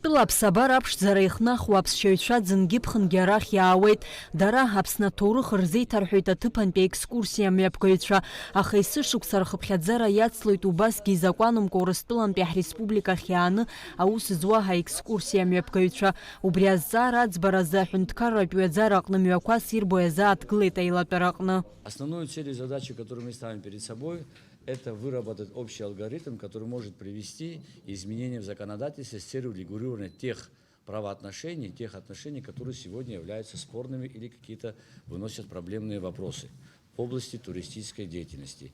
Урыстәыла аԥсабара аԥшӡара ихнахуа аԥсшьаҩцәа ӡынгьы-ԥхынгьы арахь иаауеит. Дара Аԥсны аҭоурых рзеиҭарҳәоит аҭыԥантәи аекскурсиа мҩаԥгаҩцәа. Аха есышықәса рхыԥхьаӡара иацлоит убасгьы изакәанымкәа Урыстәылантәи ҳреспубликахь иааны аус зуа аекскурсиа мҩаԥгаҩцәа. Убри азҵаара аӡбаразы аҳәынҭқарратә ҩаӡара аҟны мҩақәас ирбо иазааҭгылеит аилатәара аҟны. Основную цель и задачу, которую мы ставим перед собой, это выработать общий алгоритм, который может привести изменения в законодательстве с целью регулирования тех правоотношений, тех отношений, которые сегодня являются спорными или какие-то выносят проблемные вопросы в области туристической деятельности.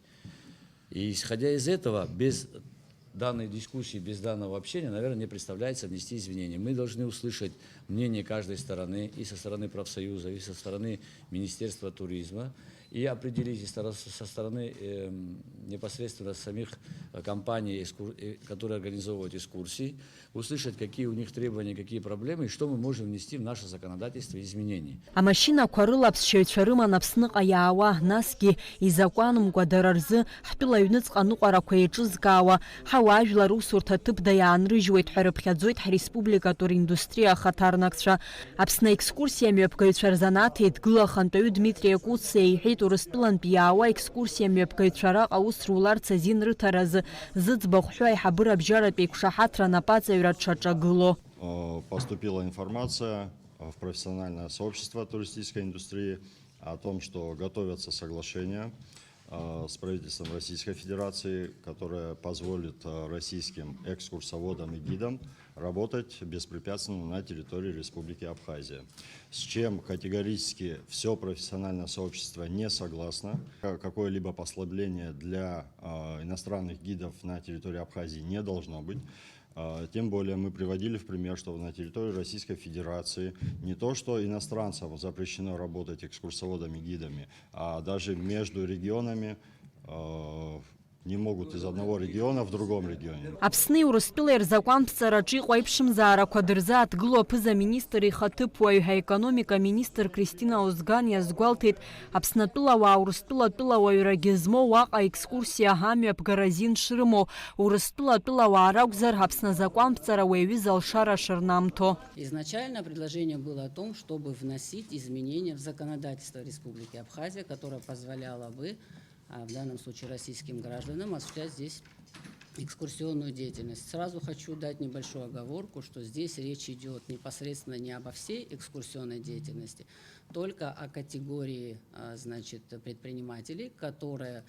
И исходя из этого, без данной дискуссии, без данного общения, наверное, не представляется внести изменения. Мы должны услышать мнение каждой стороны, и со стороны профсоюза, и со стороны Министерства туризма, и определить со стороны непосредственно самих компаний, которые организовывают экскурсии, услышать, какие у них требования, какие проблемы, и что мы можем внести в наше законодательство изменений. Амашьынақәа рыла аԥсшьаҩцәа рыман Аԥсныҟа иаауа, насгьы изакәанымкәа дара рзы ҳтәыла аҩныҵҟа аныҟәарақәа еиҿызкаауа, ҳауаажәлар усурҭ аҭыԥда иаанрыжьуеит ҳәа рыԥхьаӡоит ҳреспубликатә индустриа ахаҭарнакцәа. Аԥсны аекскурсиа мҩаԥгаҩцәа рзанааҭ еидгыла ахантәаҩы Дмитри Акуциа иҳәеит Урыстәылантәи иаауа аекскурсиа мҩаԥгаҩцәа раҟа аус руларц азин рыҭаразы зыӡбахә ҳәа аиҳабыра абжьаратә еиқәшаҳаҭра напаҵаҩра дшаҿагыло. Поступила информация в профессиональное сообщество туристической индустрии о том, что готовятся соглашения с правительством Российской Федерации, которое позволит российским экскурсоводам и гидам работать беспрепятственно на территории Республики Абхазия. С чем категорически все профессиональное сообщество не согласно. Какое-либо послабление для иностранных гидов на территории Абхазии не должно быть. Тем более мы приводили в пример, что на территории Российской Федерации не то, что иностранцам запрещено работать экскурсоводами, гидами, а даже между регионами не могут из одного региона в другом регионе. Аԥсни Урыстәылеи рзакәанԥҵараҿы иҟоу аиԥшымзаарақәа дырзааҭгыло аԥыза-министр ихаҭыԥуаҩ аекономика министр Кристина Озган иазгәалҭеит, Аԥснатәылауаа Урыстәылатәылауаҩрагьы змоу уаҟа екскурсиа амҩаԥгара азин шрымоу, Урыстәылатәылауаа ракәзар Аԥсны азакәанԥҵара уи аҩыза алшара шырнамҭо. Изначально предложение было о том, чтобы вносить изменения в законодательство Республики Абхазия, которое позволяло бы в данном случае российским гражданам осуществлять здесь экскурсионную деятельность. Сразу хочу дать небольшую оговорку, что здесь речь идет непосредственно не обо всей экскурсионной деятельности, только о категории, значит, предпринимателей, которые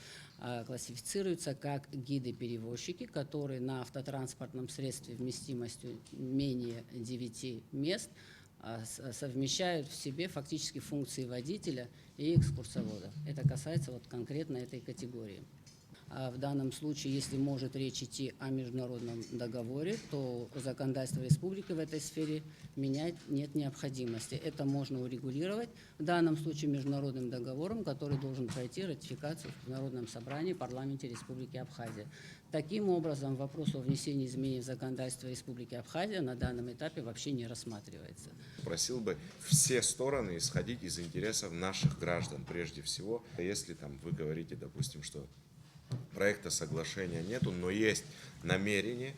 классифицируются как гиды-перевозчики, которые на автотранспортном средстве вместимостью менее 9 мест совмещают в себе фактически функции водителя и экскурсовода. Это касается вот конкретно этой категории. В данном случае, если может речь идти о международном договоре, то законодательство республики в этой сфере менять нет необходимости. Это можно урегулировать в данном случае международным договором, который должен пройти ратификацию в Народном собрании парламенте Республики Абхазия. Таким образом, вопрос о внесении изменений в законодательство Республики Абхазия на данном этапе вообще не рассматривается. Просил бы все стороны исходить из интересов наших граждан прежде всего. Если там вы говорите, допустим, что проекта соглашения нету, но есть намерение,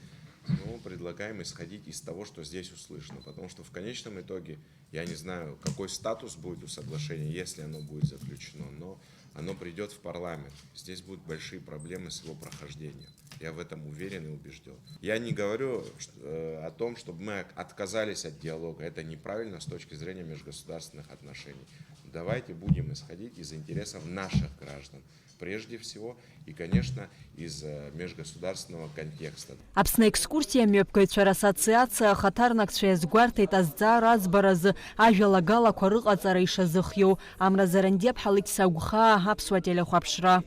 ну, предлагаем исходить из того, что здесь услышано. Потому что в конечном итоге, я не знаю, какой статус будет у соглашения, если оно будет заключено, но оно придет в парламент. Здесь будут большие проблемы с его прохождением. Я в этом уверен и убежден. Я не говорю о том, чтобы мы отказались от диалога. Это неправильно с точки зрения межгосударственных отношений. Давайте будем исходить из интересов наших граждан. Прежде всего, и, конечно, из межгосударственного контекста. Аԥсны аекскурсиа мҩаԥгаҩцәа рассоциациа ахаҭарнакцәа иазгәарҭеит азҵаара аӡбаразы ажәалагалақәа рыҟаҵара ишазыхиоу. Амра Зарандиаԥҳа, Алықьса Агәхаа, Аԥсуа телехәаԥшра.